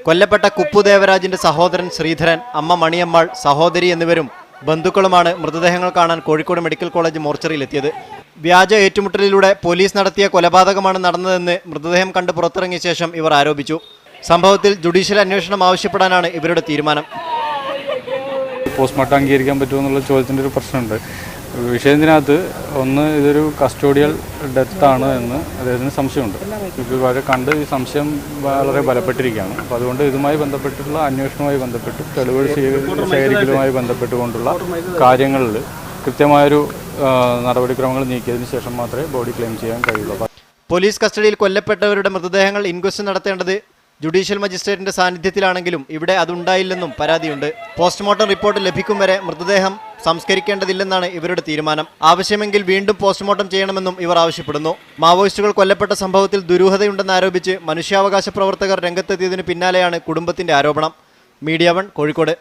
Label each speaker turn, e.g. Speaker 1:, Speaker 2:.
Speaker 1: കൊല്ലപ്പെട്ട കുപ്പു ദേവരാജിന്റെ സഹോദരൻ ശ്രീധരൻ, അമ്മ മണിയമ്മാൾ, സഹോദരി എന്നിവരും ബന്ധുക്കളുമാണ് മൃതദേഹങ്ങൾ കാണാൻ കോഴിക്കോട് മെഡിക്കൽ കോളേജ് മോർച്ചറിയിലെത്തിയത്. വ്യാജ ഏറ്റുമുട്ടലിലൂടെ പോലീസ് നടത്തിയ കൊലപാതകമാണ് നടന്നതെന്ന് മൃതദേഹം കണ്ട് പുറത്തിറങ്ങിയ ശേഷം ഇവർ ആരോപിച്ചു. സംഭവത്തിൽ ജുഡീഷ്യൽ അന്വേഷണം ആവശ്യപ്പെടാനാണ് ഇവരുടെ തീരുമാനം.
Speaker 2: പോസ്റ്റ്മോർട്ടം അംഗീകരിക്കാൻ പറ്റുമെന്നുള്ള ചോദ്യത്തിൻ്റെ ഒരു പ്രശ്നമുണ്ട്. വിഷയത്തിനകത്ത് ഒന്ന് ഇതൊരു കസ്റ്റോഡിയൽ ഡെത്താണ് എന്ന് അദ്ദേഹത്തിന് സംശയമുണ്ട്. ഇതുവരെ കണ്ട് ഈ സംശയം വളരെ ബലപ്പെട്ടിരിക്കുകയാണ്. അപ്പോൾ അതുകൊണ്ട് ഇതുമായി ബന്ധപ്പെട്ടുള്ള അന്വേഷണവുമായി ബന്ധപ്പെട്ട് തെളിവുകൾ ശേഖരിക്കലുമായി ബന്ധപ്പെട്ടുകൊണ്ടുള്ള കാര്യങ്ങളിൽ കൃത്യമായൊരു നടപടിക്രമങ്ങൾ നീക്കിയതിന് ശേഷം മാത്രമേ ബോഡി ക്ലെയിം ചെയ്യാൻ കഴിയുള്ളൂ.
Speaker 1: പോലീസ് കസ്റ്റഡിയിൽ കൊല്ലപ്പെട്ടവരുടെ മൃതദേഹങ്ങൾ ഇൻക്വസ്റ്റ് നടത്തേണ്ടത് ജുഡീഷ്യൽ മജിസ്ട്രേറ്റിന്റെ സാന്നിധ്യത്തിലാണെങ്കിലും ഇവിടെ അതുണ്ടായില്ലെന്നും പരാതിയുണ്ട്. പോസ്റ്റ്മോർട്ടം റിപ്പോർട്ട് ലഭിക്കും വരെ മൃതദേഹം സംസ്കരിക്കേണ്ടതില്ലെന്നാണ് ഇവരുടെ തീരുമാനം. ആവശ്യമെങ്കിൽ വീണ്ടും പോസ്റ്റ്മോർട്ടം ചെയ്യണമെന്നും ഇവർ ആവശ്യപ്പെടുന്നു. മാവോയിസ്റ്റുകൾ കൊല്ലപ്പെട്ട സംഭവത്തിൽ ദുരൂഹതയുണ്ടെന്നാരോപിച്ച് മനുഷ്യാവകാശ പ്രവർത്തകർ രംഗത്തെത്തിയതിനു പിന്നാലെയാണ് കുടുംബത്തിന്റെ ആരോപണം. മീഡിയ 1 കോഴിക്കോട്.